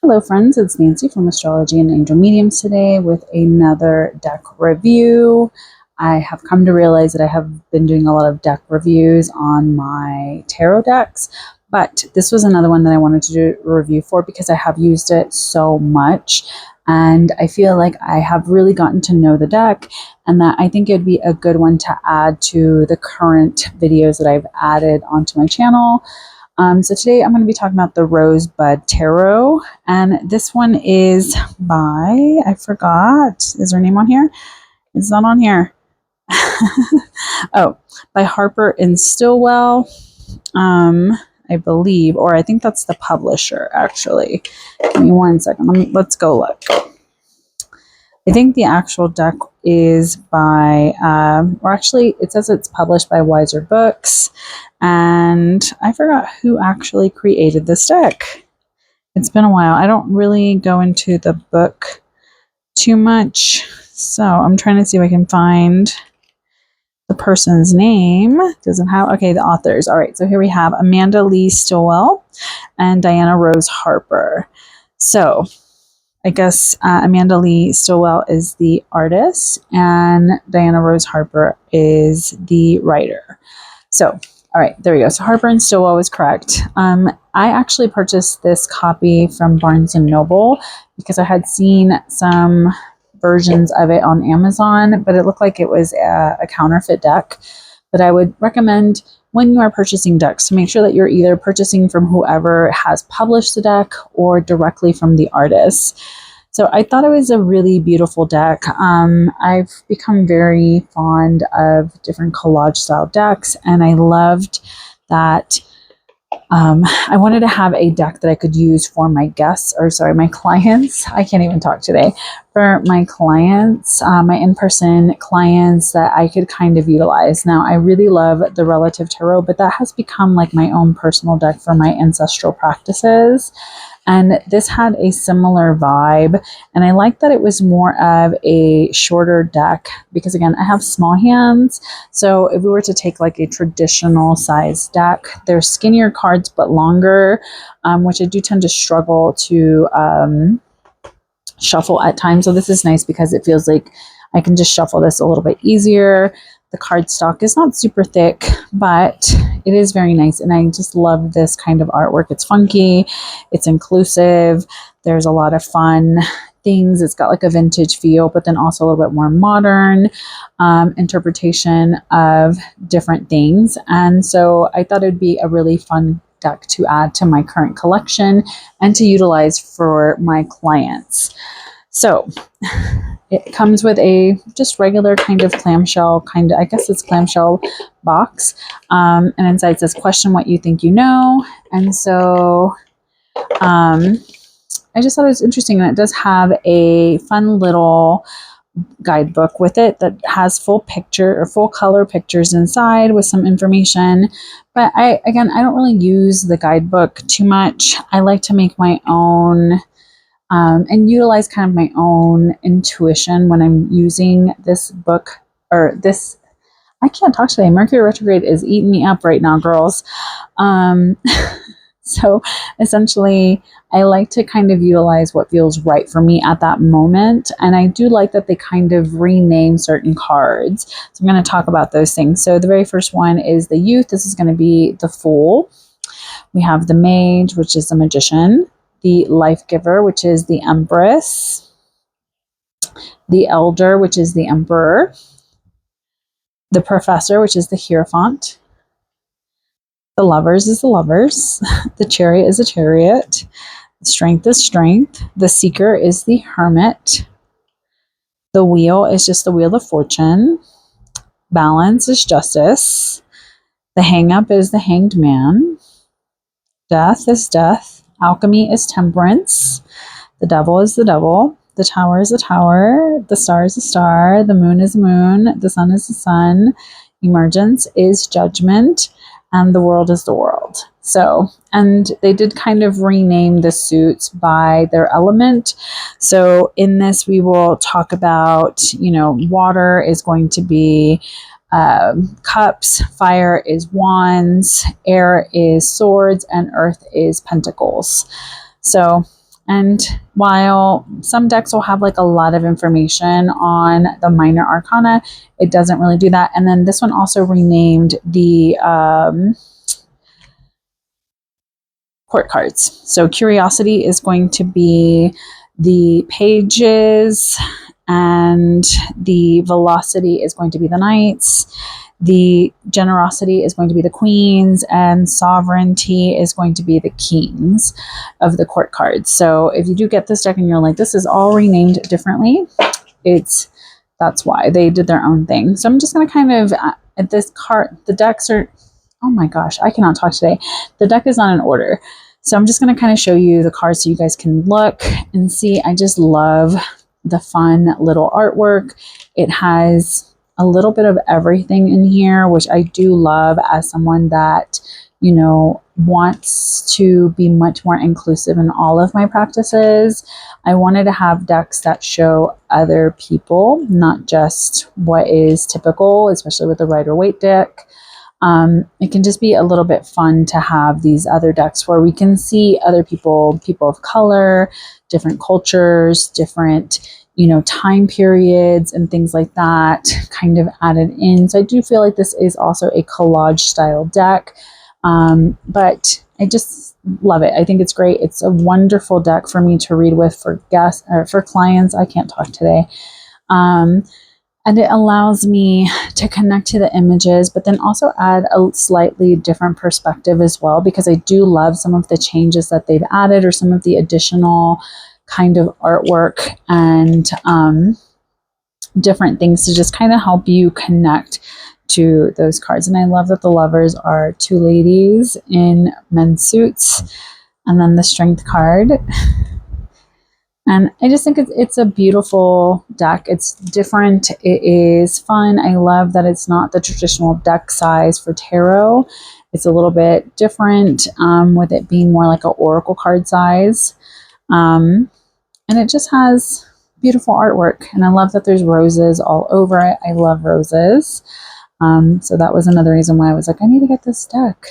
Hello friends, it's Nancy from Astrology and Angel Mediums today with another deck review. I have come to realize that I have been doing a lot of deck reviews on my tarot decks, but this was another one that I wanted to do a review for because I have used it so much and I feel like I have really gotten to know the deck and that I think it'd be a good one to add to the current videos that I've added onto my channel. So today I'm going to be talking about the Rosebud Tarot, and this one is by, I forgot, is her name on here? It's not on here. Oh, by Harper and Stillwell, I believe, or I think that's the publisher, actually. Give me one second. Let's go look. I think the actual deck is by, or actually it says it's published by Wiser Books, and I forgot who actually created this deck. It's been a while. I don't really go into the book too much, so I'm trying to see if I can find the person's name. Doesn't have, okay, the authors. All right, so here we have Amanda Lee Stillwell and Diana Rose Harper. So I guess Amanda Lee Stillwell is the artist and Diana Rose Harper is the writer. So, all right, there we go. So Harper and Stillwell was correct. I actually purchased this copy from Barnes & Noble because I had seen some versions of it on Amazon, but it looked like it was a counterfeit deck. But I would recommend when you are purchasing decks to make sure that you're either purchasing from whoever has published the deck or directly from the artist. So I thought it was a really beautiful deck. I've become very fond of different collage style decks, and I loved that I wanted to have a deck that I could use for my guests, or sorry, my clients. I can't even talk today. For my clients, my in-person clients that I could kind of utilize. Now, I really love the Relative Tarot, but that has become like my own personal deck for my ancestral practices. And this had a similar vibe. And I like that it was more of a shorter deck because, again, I have small hands. So if we were to take like a traditional size deck, they're skinnier cards but longer, which I do tend to struggle to shuffle at times. So this is nice because it feels like I can just shuffle this a little bit easier. The cardstock is not super thick, but it is very nice. And I just love this kind of artwork. It's funky, it's inclusive, there's a lot of fun things. It's got like a vintage feel, but then also a little bit more modern interpretation of different things. And so I thought it'd be a really fun deck to add to my current collection and to utilize for my clients. So it comes with a just regular kind of clamshell, I guess it's clamshell box. And inside it says, question what you think you know. And so I just thought it was interesting. And it does have a fun little guidebook with it that has full picture or full color pictures inside with some information. But I don't really use the guidebook too much. I like to make my own and utilize kind of my own intuition when I'm using this book or this. I can't talk today. Mercury retrograde is eating me up right now, girls. So essentially, I like to kind of utilize what feels right for me at that moment. And I do like that they kind of rename certain cards. So I'm going to talk about those things. So the very first one is the Youth. This is going to be the Fool. We have the Mage, which is the Magician. The Life Giver, which is the Empress. The Elder, which is the Emperor. The Professor, which is the Hierophant. The Lovers is the Lovers. The Chariot is a Chariot. The Strength is Strength. The Seeker is the Hermit. The Wheel is just the Wheel of Fortune. Balance is Justice. The Hang-Up is the Hanged Man. Death is Death. Alchemy is Temperance. The Devil is the Devil. The Tower is the Tower. The Star is the Star. The Moon is the Moon. The Sun is the Sun. Emergence is Judgment. And the World is the World. So, and they did kind of rename the suits by their element. So in this, we will talk about, water is going to be cups, fire is wands, air is swords, and earth is pentacles. So And while some decks will have like a lot of information on the minor arcana, it doesn't really do that. And then this one also renamed the court cards. So curiosity is going to be the pages, and the velocity is going to be the knights. The generosity is going to be the queens, and sovereignty is going to be the kings of the court cards. So if you do get this deck and you're like, this is all renamed differently, that's why they did their own thing. So I'm just going to kind of, at this card, the decks are, oh my gosh, I cannot talk today. The deck is not in order. So I'm just going to kind of show you the cards so you guys can look and see. I just love the fun little artwork. It has a little bit of everything in here, which I do love as someone that, you know, wants to be much more inclusive in all of my practices. I wanted to have decks that show other people, not just what is typical, especially with the Rider-Waite deck. It can just be a little bit fun to have these other decks where we can see other people, people of color, different cultures, different, you know, time periods and things like that kind of added in. So I do feel like this is also a collage style deck, but I just love it. I think it's great. It's a wonderful deck for me to read with for guests or for clients. I can't talk today. And it allows me to connect to the images, but then also add a slightly different perspective as well, because I do love some of the changes that they've added or some of the additional kind of artwork and different things to just kind of help you connect to those cards. And I love that the lovers are two ladies in men's suits, and then the strength card. And I just think it's a beautiful deck. It's different. It is fun. I love that it's not the traditional deck size for tarot. It's a little bit different with it being more like an oracle card size. And it just has beautiful artwork. And I love that there's roses all over it. I love roses. So that was another reason why I was like, I need to get this deck.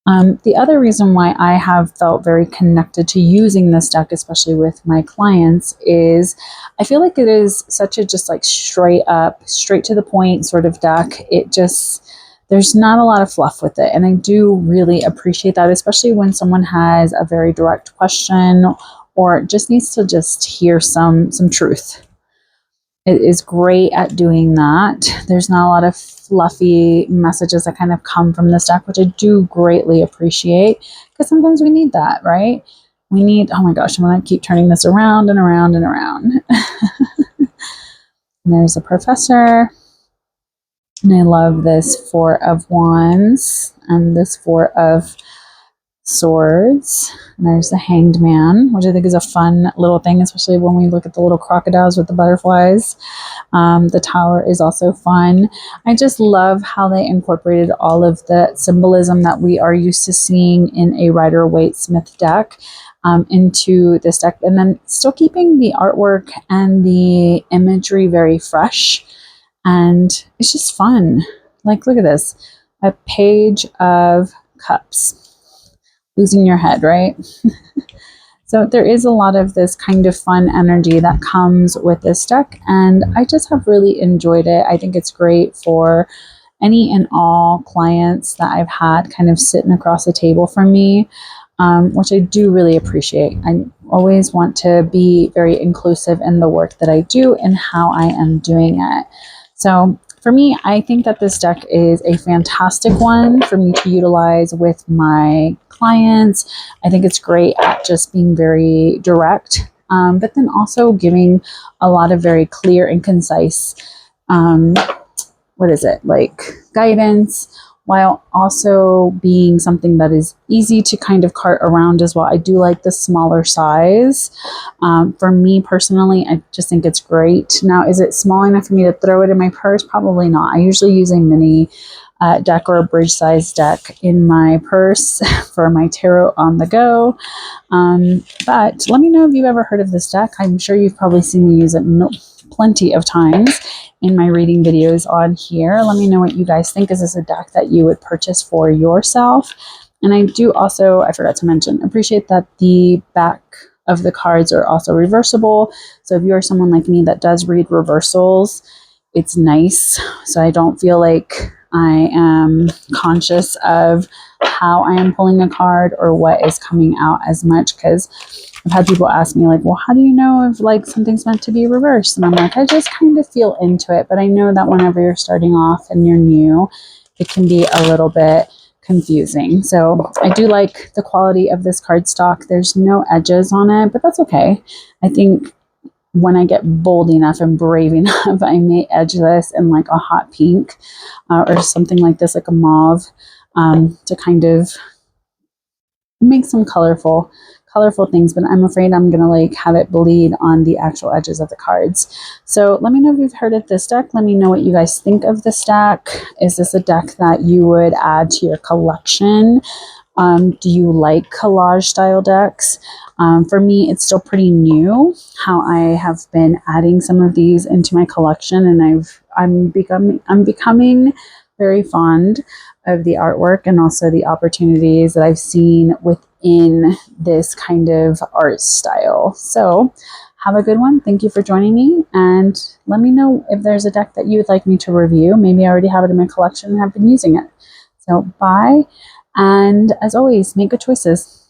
The other reason why I have felt very connected to using this deck, especially with my clients, is I feel like it is such a just like straight up, straight to the point sort of deck. It just, there's not a lot of fluff with it. And I do really appreciate that, especially when someone has a very direct question or just needs to just hear some truth. It is great at doing that. There's not a lot of fluffy messages that kind of come from this deck, which I do greatly appreciate, because sometimes we need that, right? We need, oh my gosh, I'm going to keep turning this around and around and around. And there's a professor. And I love this Four of Wands and this Four of Swords. And there's the Hanged Man, which I think is a fun little thing, especially when we look at the little crocodiles with the butterflies. The Tower is also fun. I just love how they incorporated all of the symbolism that we are used to seeing in a Rider-Waite Smith deck into this deck, and then still keeping the artwork and the imagery very fresh. And it's just fun. Like, look at this. A Page of Cups. Losing your head, right? So there is a lot of this kind of fun energy that comes with this deck, and I just have really enjoyed it. I think it's great for any and all clients that I've had kind of sitting across the table from me, which I do really appreciate. I always want to be very inclusive in the work that I do and how I am doing it. So for me, I think that this deck is a fantastic one for me to utilize with my clients. I think it's great at just being very direct, but then also giving a lot of very clear and concise, guidance, while also being something that is easy to kind of cart around as well. I do like the smaller size. For me personally, I just think it's great. Now, is it small enough for me to throw it in my purse? Probably not. I usually use a mini deck or a bridge size deck in my purse for my tarot on the go. But let me know if you've ever heard of this deck. I'm sure you've probably seen me use it plenty of times in my reading videos on here. Let me know what you guys think. Is this a deck that you would purchase for yourself? And I do also, I forgot to mention, appreciate that the back of the cards are also reversible. So if you're someone like me that does read reversals, it's nice. So I don't feel like I am conscious of how I am pulling a card or what is coming out as much, because I've had people ask me like, well, how do you know if like something's meant to be reversed? And I'm like, I just kind of feel into it. But I know that whenever you're starting off and you're new, it can be a little bit confusing. So I do like the quality of this cardstock. There's no edges on it, but that's okay. I think when I get bold enough and brave enough, I may edge this in like a hot pink or something like this, like a mauve, to kind of make some colorful things, but I'm afraid I'm gonna like have it bleed on the actual edges of the cards. So let me know if you've heard of this deck. Let me know what you guys think of this deck. Is this a deck that you would add to your collection? Do you like collage style decks? For me, it's still pretty new how I have been adding some of these into my collection, and I'm becoming very fond of the artwork and also the opportunities that I've seen within this kind of art style. So have a good one. Thank you for joining me, and let me know if there's a deck that you would like me to review. Maybe I already have it in my collection and have been using it. So bye. And as always, make good choices.